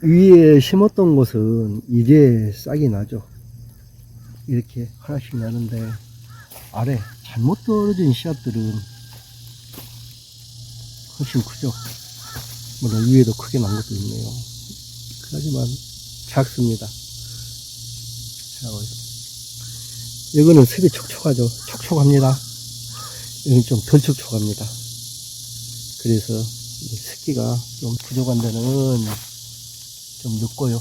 위에 심었던 곳은 이제 싹이 나죠. 이렇게 하나씩 나는데 아래 잘못 떨어진 씨앗들은 훨씬 크죠. 물론 위에도 크게 난 것도 있네요. 하지만 작습니다. 이거는 습이 촉촉하죠. 촉촉합니다. 이건 좀 덜 촉촉합니다. 그래서 습기가 좀 부족한 데는 좀 늦고요.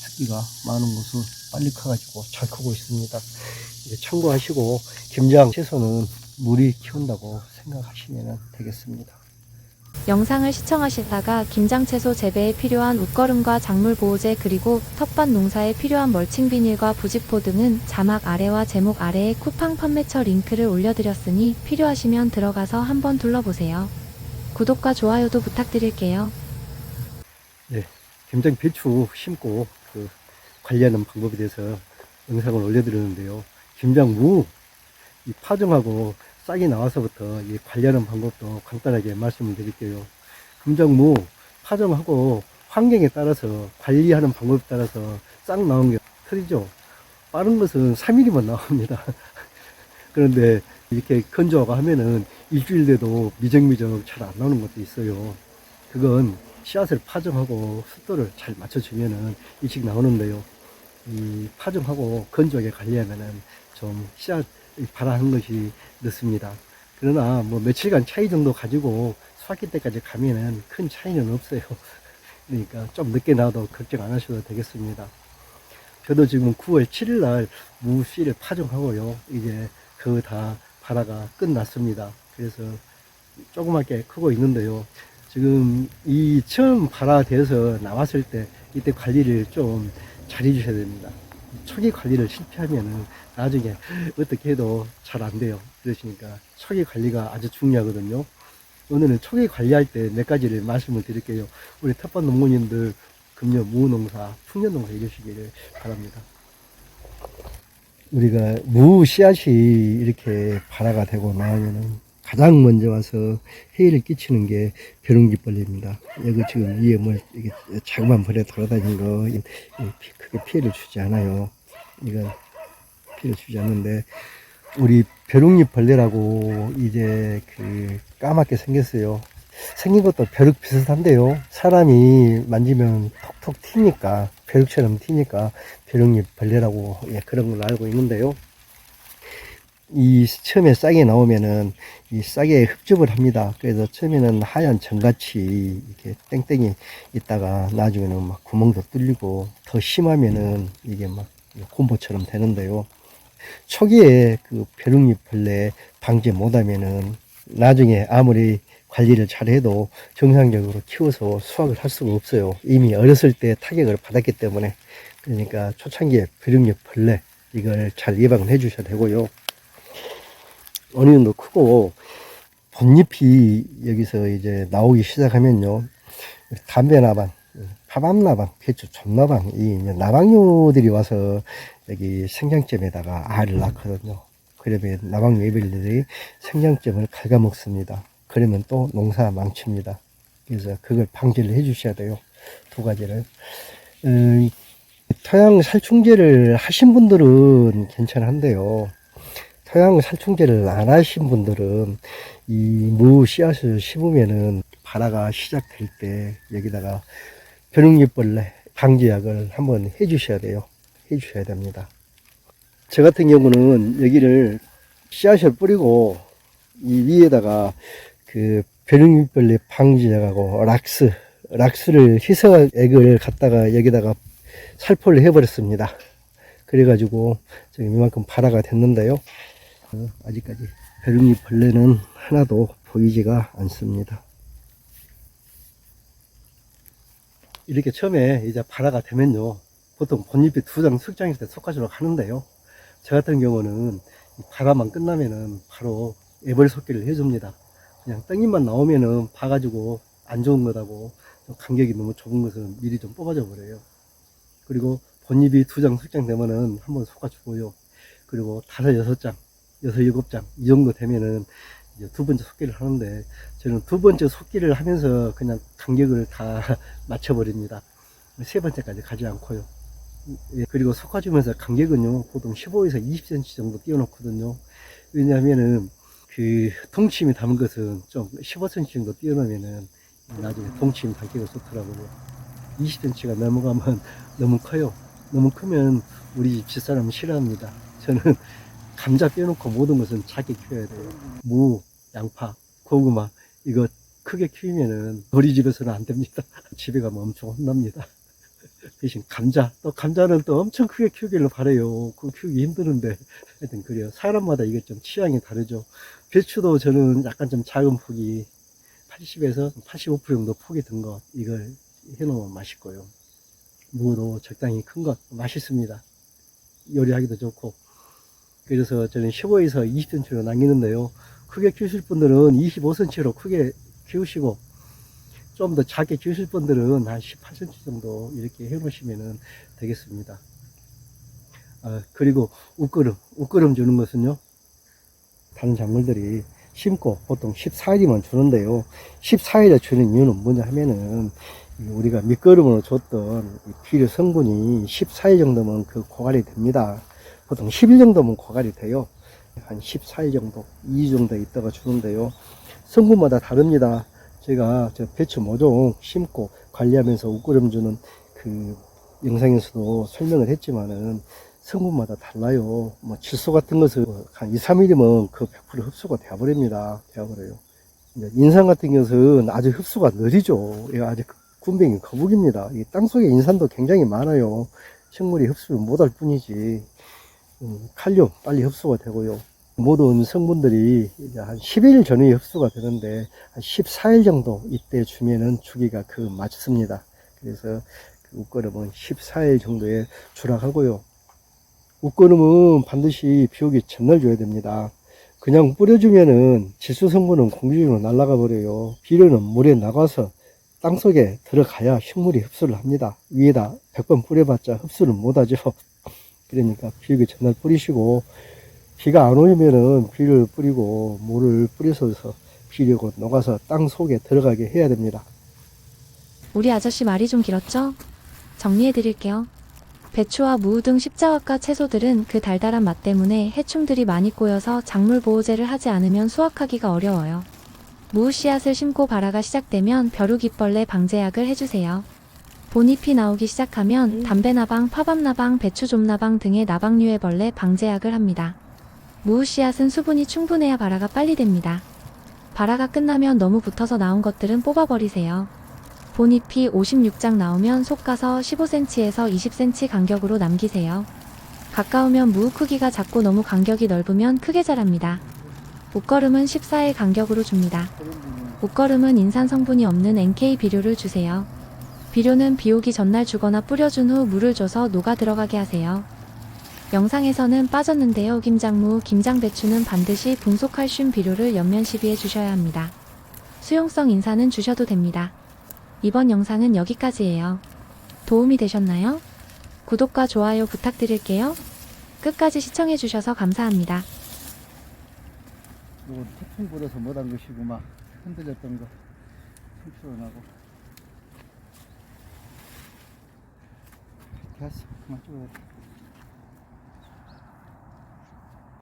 습기가 많은 곳은 빨리 커가지고 잘 크고 있습니다. 참고하시고 김장 채소는 물이 키운다고 생각하시면 되겠습니다. 영상을 시청하시다가 김장채소 재배에 필요한 웃거름과 작물보호제 그리고 텃밭 농사에 필요한 멀칭비닐과 부직포 등은 자막 아래와 제목 아래에 쿠팡 판매처 링크를 올려드렸으니 필요하시면 들어가서 한번 둘러보세요. 구독과 좋아요도 부탁드릴게요. 네, 김장 배추 심고 관리하는 방법에 대해서 영상을 올려드렸는데요. 김장 무 이 파종하고 싹이 나와서부터 이 관리하는 방법도 간단하게 말씀을 드릴게요. 김장 무 파종하고 환경에 따라서 관리하는 방법에 따라서 싹 나오는 게 틀리죠. 빠른 것은 3일이면 나옵니다. 그런데 이렇게 건조하고 하면은 일주일 돼도 미적미적 잘 안 나오는 것도 있어요. 그건 씨앗을 파종하고 습도를 잘 맞춰주면은 일찍 나오는데요. 이 파종하고 건조하게 관리하면은 좀 씨앗 발화하는 것이 늦습니다. 그러나 뭐 며칠간 차이 정도 가지고 수확기 때까지 가면은 큰 차이는 없어요. 그러니까 좀 늦게 나와도 걱정 안 하셔도 되겠습니다. 저도 지금 9월 7일 날 무씨를 파종하고요. 이제 그거 다 발화가 끝났습니다. 그래서 조그맣게 크고 있는데요. 지금 이 처음 발화돼서 나왔을 때 이때 관리를 좀 잘 해주셔야 됩니다. 초기 관리를 실패하면은 나중에 어떻게 해도 잘 안 돼요. 그러시니까 초기 관리가 아주 중요하거든요. 오늘은 초기 관리할 때 몇 가지를 말씀을 드릴게요. 우리 텃밭 농부님들 금년 무농사, 풍년농사 해주시기를 바랍니다. 우리가 무 씨앗이 이렇게 발화가 되고 나오면은 가장 먼저 와서 해를 끼치는 게 벼룩잎벌레입니다. 여기 지금 위에 뭐 이게 자그만 벌레 돌아다니는 거 크게 피해를 주지 않아요. 이건 피해를 주지 않는데 우리 벼룩잎벌레라고 이제 까맣게 생겼어요. 생긴 것도 벼룩 비슷한데요. 사람이 만지면 톡톡 튀니까 벼룩처럼 튀니까 벼룩잎벌레라고 그런 걸로 알고 있는데요. 이 처음에 싹이 나오면은 이 싹에 흡접을 합니다. 그래서 처음에는 하얀 정같이 이렇게 땡땡이 있다가 나중에는 막 구멍도 뚫리고 더 심하면은 이게 막 곰보처럼 되는데요. 초기에 벼룩잎벌레 방지 못하면은 나중에 아무리 관리를 잘해도 정상적으로 키워서 수확을 할 수가 없어요. 이미 어렸을 때 타격을 받았기 때문에. 그러니까 초창기에 벼룩잎벌레 이걸 잘 예방을 해 주셔야 되고요. 어느 정도 크고 봇잎이 여기서 이제 나오기 시작하면요. 담배나방, 파밤나방, 배추 촌나방, 이 나방류들이 와서 여기 생장점에다가 알을 낳거든요. 그러면 나방류 애벌레들이 생장점을 갉아먹습니다. 그러면 또 농사 망칩니다. 그래서 그걸 방지를 해 주셔야 돼요. 두 가지를. 토양 살충제를 하신 분들은 괜찮은데요. 토양 살충제를 안 하신 분들은 이 무 씨앗을 심으면은 발화가 시작될 때 여기다가 벼룩잎벌레 방지약을 한번 해 주셔야 돼요. 해 주셔야 됩니다. 저 같은 경우는 여기를 씨앗을 뿌리고 이 위에다가 벼룩잎벌레 방지약하고 락스를 희석액을 갖다가 여기다가 살포를 해버렸습니다. 그래가지고 지금 이만큼 발화가 됐는데요. 아직까지 벼룩잎벌레는 하나도 보이지가 않습니다. 이렇게 처음에 이제 발화가 되면요, 보통 봇잎이 2장, 석장일 때 솎아주려고 하는데요. 저 같은 경우는 발화만 끝나면은 바로 애벌솎기를 해줍니다. 그냥 떡잎만 나오면은 봐가지고 안 좋은 거라고 간격이 너무 좁은 것은 미리 좀 뽑아줘 버려요. 그리고 봇잎이 2장, 석장 되면은 한번 솎아주고요. 그리고 5, 6장, 6, 7장 이 정도 되면은 이제 두 번째 속기를 하는데 저는 두 번째 속기를 하면서 그냥 간격을 다 맞춰버립니다. 세 번째까지 가지 않고요. 예, 그리고 솎아주면서 간격은요 보통 15에서 20cm 정도 띄워놓거든요. 왜냐하면은 그 동치미 담은 것은 좀 15cm 정도 띄워놓으면은 나중에 동치미 담기가 좋더라고요. 20cm가 넘어가면 너무 커요. 너무 크면 우리 집 집사람은 싫어합니다. 저는 감자 빼놓고 모든 것은 작게 키워야 돼요. 무, 양파, 고구마 이거 크게 키우면은 우리 집에서는 안 됩니다. 집에 가면 엄청 혼납니다. 대신 감자, 또 감자는 또 엄청 크게 키우기를 바래요. 그거 키우기 힘드는데 하여튼 그래요. 사람마다 이게 좀 취향이 다르죠. 배추도 저는 약간 좀 작은 폭이 80에서 85% 정도 폭이 든 것 이걸 해놓으면 맛있고요. 무도 적당히 큰 것 맛있습니다. 요리하기도 좋고. 그래서 저는 15에서 20cm로 남기는데요. 크게 키우실 분들은 25cm로 크게 키우시고 좀 더 작게 키우실 분들은 한 18cm 정도 이렇게 해 놓으시면 되겠습니다. 그리고 웃거름 주는 것은요, 다른 작물들이 심고 보통 14일이면 주는데요. 14일에 주는 이유는 뭐냐 하면은 우리가 밑거름으로 줬던 비료 성분이 14일 정도면 그 고갈이 됩니다. 보통 10일 정도면 고갈이 돼요. 한 14일 정도, 2주 정도 있다가 주는데요. 성분마다 다릅니다. 제가 저 배추 모종 심고 관리하면서 웃거름 주는 그 영상에서도 설명을 했지만은 성분마다 달라요. 뭐 질소 같은 것은 한 2, 3일이면 그 100% 흡수가 되어버립니다. 되어버려요. 인삼 같은 것은 아주 흡수가 느리죠. 아주 군뱅이 거북입니다. 이 땅속에 인산도 굉장히 많아요. 식물이 흡수를 못할 뿐이지. 칼륨 빨리 흡수가 되고요. 모든 성분들이 이제 한 10일 전에 흡수가 되는데 한 14일 정도 이때 주면은 주기가 그 맞습니다. 그래서 그 웃거름은 14일 정도에 주락하고요. 웃거름은 반드시 비 오기 전날 줘야 됩니다. 그냥 뿌려주면은 질소 성분은 공기중으로 날아가 버려요. 비료는 물에 나가서 땅속에 들어가야 식물이 흡수를 합니다. 위에다 100번 뿌려봤자 흡수를 못하죠. 그러니까 비 오기 전날 뿌리시고, 비가 안 오면은 비료를 뿌리고 물을 뿌려서 비료가 녹아서 땅 속에 들어가게 해야 됩니다. 우리 아저씨 말이 좀 길었죠? 정리해 드릴게요. 배추와 무 등 십자화과 채소들은 그 달달한 맛 때문에 해충들이 많이 꼬여서 작물 보호제를 하지 않으면 수확하기가 어려워요. 무 씨앗을 심고 발화가 시작되면 벼룩이벌레 방제약을 해주세요. 본잎이 나오기 시작하면 담배나방, 파밤나방, 배추좀나방 등의 나방류의 벌레 방제약을 합니다. 무 씨앗은 수분이 충분해야 발화가 빨리 됩니다. 발화가 끝나면 너무 붙어서 나온 것들은 뽑아버리세요. 본잎이 56장 나오면 솎아서 15cm에서 20cm 간격으로 남기세요. 가까우면 무 크기가 작고 너무 간격이 넓으면 크게 자랍니다. 웃거름은 14일 간격으로 줍니다. 웃거름은 인산 성분이 없는 NK 비료를 주세요. 비료는 비 오기 전날 주거나 뿌려준 후 물을 줘서 녹아 들어가게 하세요. 영상에서는 빠졌는데요. 김장무, 김장배추는 반드시 붕소칼슘 비료를 연면 시비해 주셔야 합니다. 수용성 인산은 주셔도 됩니다. 이번 영상은 여기까지예요. 도움이 되셨나요? 구독과 좋아요 부탁드릴게요. 끝까지 시청해 주셔서 감사합니다. 이거 태풍 불어서 못한 것이고 막 흔들렸던 거 상추나고 됐어. 그만 찍어야 돼.